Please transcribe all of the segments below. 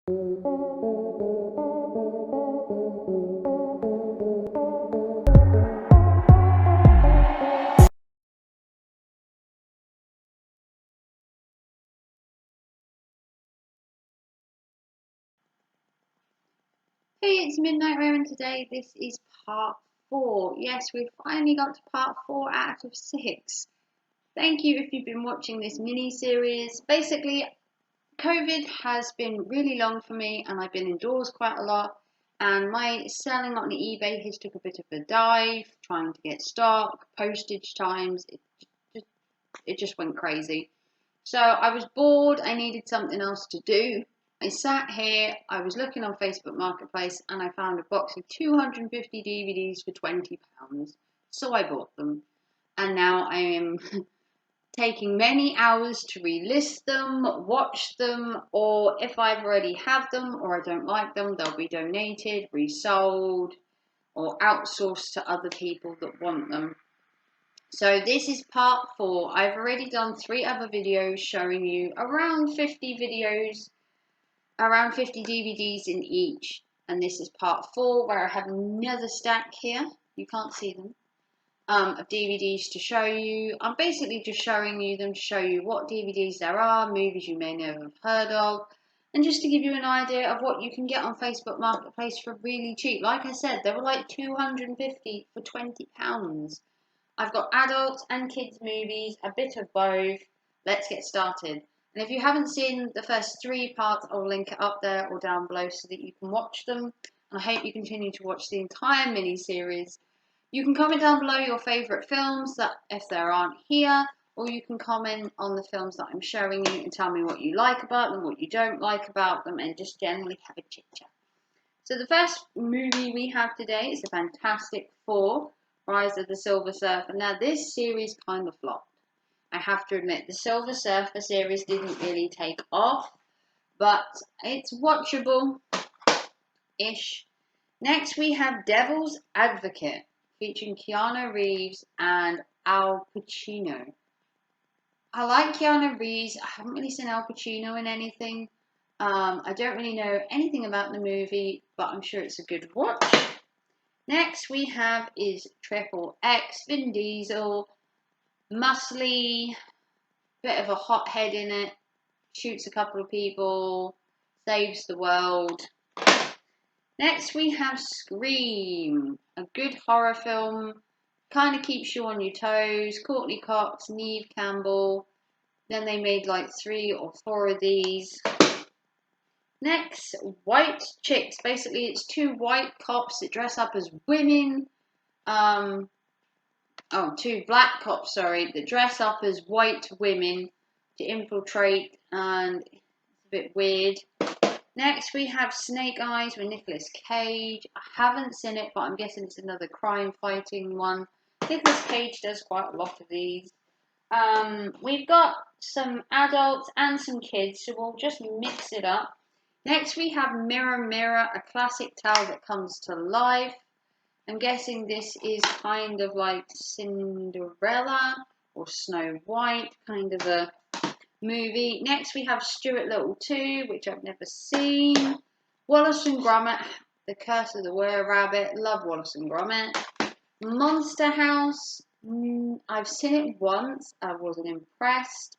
Hey, it's Midnight Raven. Today this is part 4. Yes, we've finally got to part 4 out of 6. Thank you if you've been watching this mini-series. Basically, COVID has been really long for me and I've been indoors quite a lot. And my selling on eBay has took a bit of a dive, trying to get stock, postage times. It just went crazy. So I was bored, I needed something else to do. I sat here, I was looking on Facebook Marketplace and I found a box of 250 DVDs for £20. So I bought them. And now I am taking many hours to relist them, watch them, or if I've already have them or I don't like them, they'll be donated, resold, or outsourced to other people that want them. So this is part 4. I've already done 3 other videos showing you around 50 videos, around 50 DVDs in each. And this is part 4 where I have another stack here. You can't see them. Of DVDs to show you. I'm basically just showing you them to show you what DVDs there are, movies you may never have heard of, and just to give you an idea of what you can get on Facebook Marketplace for really cheap. Like I said, they were like 250 for £20. I've got adults and kids movies, a bit of both. Let's get started. And if you haven't seen the first 3 parts, I'll link it up there or down below so that you can watch them. And I hope you continue to watch the entire mini-series. You can comment down below your favourite films that if there aren't here, or you can comment on the films that I'm showing you and tell me what you like about them, what you don't like about them, and just generally have a chit chat. So the first movie we have today is the Fantastic Four, Rise of the Silver Surfer. Now this series kind of flopped. I have to admit, the Silver Surfer series didn't really take off, but it's watchable-ish. Next we have Devil's Advocate, featuring Keanu Reeves and Al Pacino. I like Keanu Reeves. I haven't really seen Al Pacino in anything. I don't really know anything about the movie, but I'm sure it's a good watch. Next we have is Triple X Vin Diesel. Muscly, bit of a hothead in it, shoots a couple of people, saves the world. Next we have Scream, a good horror film, kind of keeps you on your toes. Courtney Cox, Neve Campbell, then they made like 3 or 4 of these. Next, White Chicks, basically it's 2 white cops that dress up as women. 2 black cops, sorry, that dress up as white women to infiltrate, and it's a bit weird. Next, we have Snake Eyes with Nicolas Cage. I haven't seen it, but I'm guessing it's another crime-fighting one. Nicolas Cage does quite a lot of these. We've got some adults and some kids, so we'll just mix it up. Next, we have Mirror Mirror, a classic tale that comes to life. I'm guessing this is kind of like Cinderella or Snow White, kind of a movie. Next we have Stuart Little 2, which I've never seen. Wallace and Gromit, The Curse of the Were-Rabbit, love Wallace and Gromit. Monster House, I've seen it once, I wasn't impressed.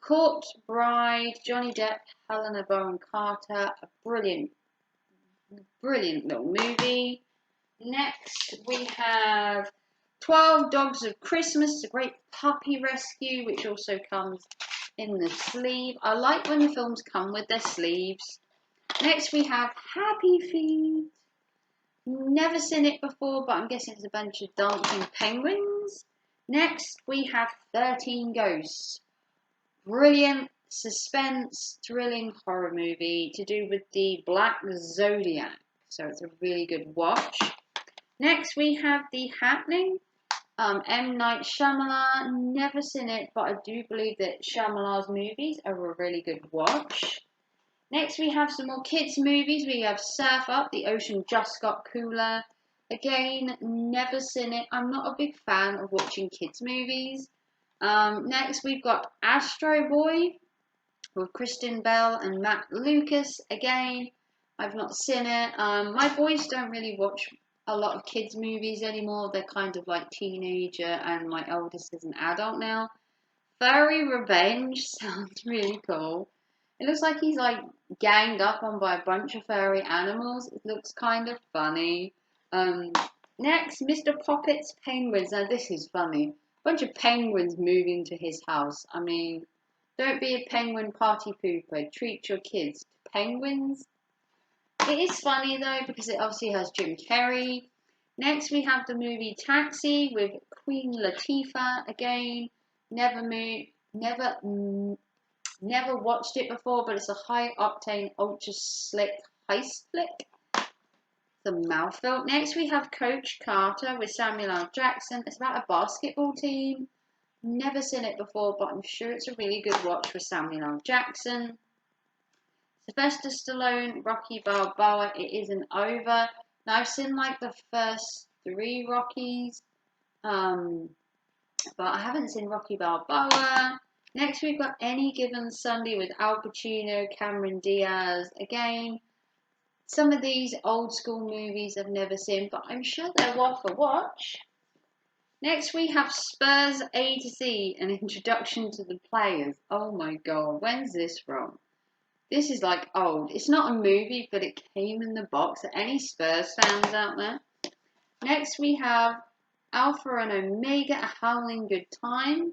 Corpse Bride, Johnny Depp, Helena Bonham Carter, a brilliant little movie. Next we have 12 Dogs of Christmas, a great puppy rescue, which also comes in the sleeve. I like when the films come with their sleeves. Next we have Happy Feet. Never seen it before, but I'm guessing it's a bunch of dancing penguins. Next we have 13 Ghosts. Brilliant suspense, thrilling horror movie to do with the Black Zodiac. So it's a really good watch. Next we have The Happening. M. Night Shyamalan, never seen it, but I do believe that Shyamalan's movies are a really good watch. Next we have some more kids movies. We have Surf Up, The Ocean Just Got Cooler. Again, never seen it. I'm not a big fan of watching kids movies. Next we've got Astro Boy, with Kristen Bell and Matt Lucas again. I've not seen it. My boys don't really watch a lot of kids movies anymore. They're kind of like teenager, and my eldest is an adult now. Furry Revenge sounds really cool. It looks like he's like ganged up on by a bunch of furry animals. It looks kind of funny. Um, Next, Mr. Pocket's Penguins. Now this is funny. A bunch of penguins moving to his house. I mean, don't be a penguin party pooper. Treat your kids to penguins. It is funny though because it obviously has Jim Carrey. Next, we have the movie Taxi with Queen Latifah again. Never watched it before, but it's a high octane, ultra slick heist flick. The mouth film. Next, we have Coach Carter with Samuel L. Jackson. It's about a basketball team. Never seen it before, but I'm sure it's a really good watch for Samuel L. Jackson. Sylvester Stallone, Rocky Balboa. It isn't over. Now I've seen like the first 3 Rockies, but I haven't seen Rocky Balboa. Next we've got Any Given Sunday with Al Pacino, Cameron Diaz again. Some of these old school movies I've never seen, but I'm sure they're worth a watch. Next we have Spurs A to Z, an introduction to the players. Oh my god, when's this from? This is like old. It's not a movie, but it came in the box. Are any Spurs fans out there? Next we have Alpha and Omega, A Howling Good Time.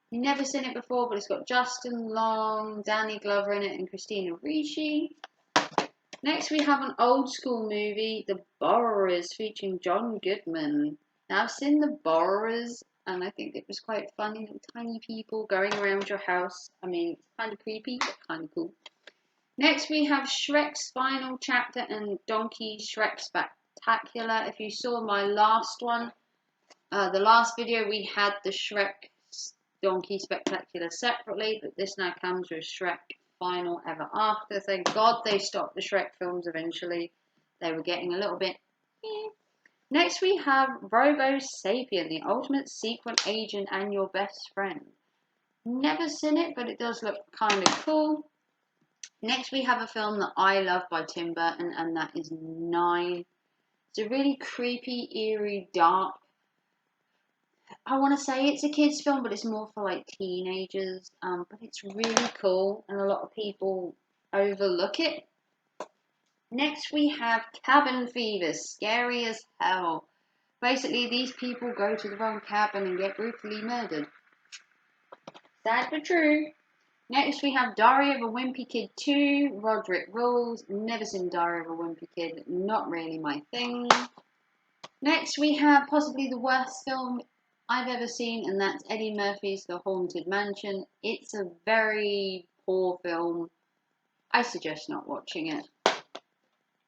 You've never seen it before, but it's got Justin Long, Danny Glover in it, and Christina Ricci. Next we have an old school movie, The Borrowers, featuring John Goodman. Now I've seen The Borrowers, and I think it was quite funny, little tiny people going around your house. I mean, it's kind of creepy, but kind of cool. Next we have Shrek's Final Chapter and Donkey Shrek Spectacular. If you saw my last one, the last video, we had the Shrek Donkey Spectacular separately, but this now comes with Shrek Final Ever After. Thank God they stopped the Shrek films eventually. They were getting a little bit... Next we have Robo Sapien, the ultimate secret agent and your best friend. Never seen it, but it does look kind of cool. Next we have a film that I love by Tim Burton, and that is 9. It's a really creepy, eerie, dark... I want to say it's a kids film, but it's more for like teenagers. But it's really cool, and a lot of people overlook it. Next we have Cabin Fever, scary as hell. Basically, these people go to the wrong cabin and get brutally murdered. Sad but true. Next we have Diary of a Wimpy Kid 2, Roderick Rules. Never seen Diary of a Wimpy Kid, not really my thing. Next we have possibly the worst film I've ever seen, and that's Eddie Murphy's The Haunted Mansion. It's a very poor film. I suggest not watching it.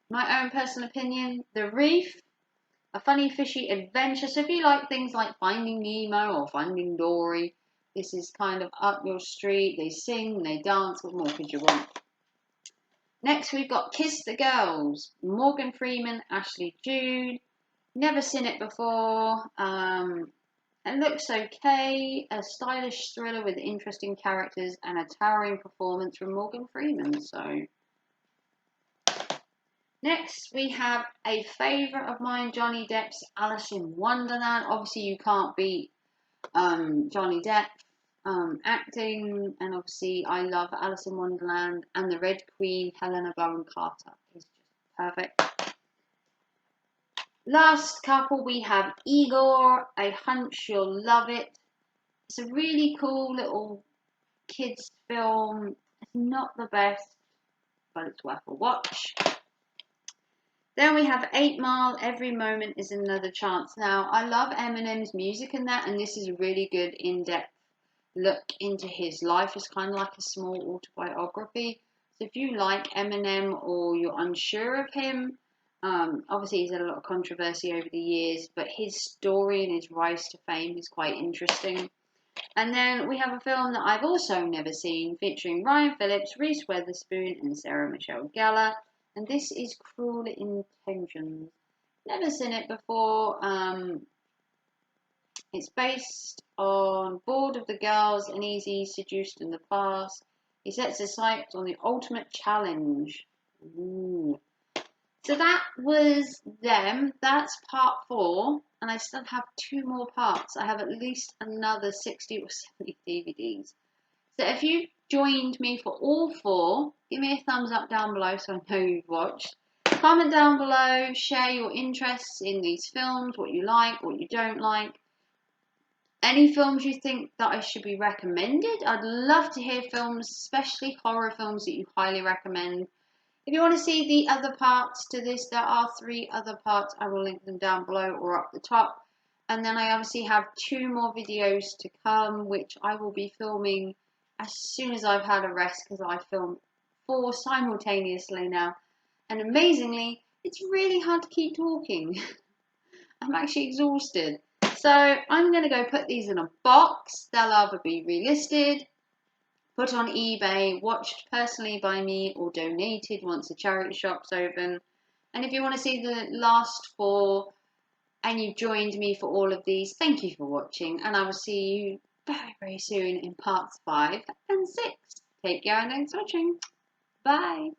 My own personal opinion, The Reef, a funny fishy adventure. So if you like things like Finding Nemo or Finding Dory, this is kind of up your street. They sing, they dance. What more could you want? Next we've got Kiss the Girls, Morgan Freeman, Ashley Judd. Never seen it before. It looks okay. A stylish thriller with interesting characters and a towering performance from Morgan Freeman. So next we have a favourite of mine, Johnny Depp's Alice in Wonderland. Obviously you can't beat Johnny Depp acting, and obviously I love Alice in Wonderland, and the Red Queen, Helena Bonham Carter, is just perfect. Last couple we have Igor, A Hunch You'll Love It. It's a really cool little kids film. It's not the best, but it's worth a watch. Then we have 8 Mile, Every Moment is Another Chance. Now, I love Eminem's music in that, and this is a really good in-depth look into his life. It's kind of like a small autobiography. So if you like Eminem or you're unsure of him, obviously he's had a lot of controversy over the years, but his story and his rise to fame is quite interesting. And then we have a film that I've also never seen, featuring Ryan Phillips, Reese Witherspoon, and Sarah Michelle Gellar. And this is Cruel Intentions. Never seen it before. It's based on Bored of the Girls and Easy Seduced in the Past. He sets his sights on the ultimate challenge. Ooh. So that was them. That's part 4. And I still have 2 more parts. I have at least another 60 or 70 DVDs. So if you joined me for all 4, give me a thumbs up down below so I know you've watched. Comment down below, share your interests in these films, what you like, what you don't like. Any films you think that I should be recommended. I'd love to hear films, especially horror films that you highly recommend. If you want to see the other parts to this, there are 3 other parts. I will link them down below or up the top. And then I obviously have 2 more videos to come, which I will be filming as soon as I've had a rest, because I film 4 simultaneously now. And amazingly, it's really hard to keep talking. I'm actually exhausted. So I'm going to go put these in a box. They'll either be relisted, put on eBay, watched personally by me, or donated once the charity shop's open. And if you want to see the last 4 and you've joined me for all of these, thank you for watching, and I will see you very, very soon in parts 5 and 6. Take care and thanks for watching. Bye.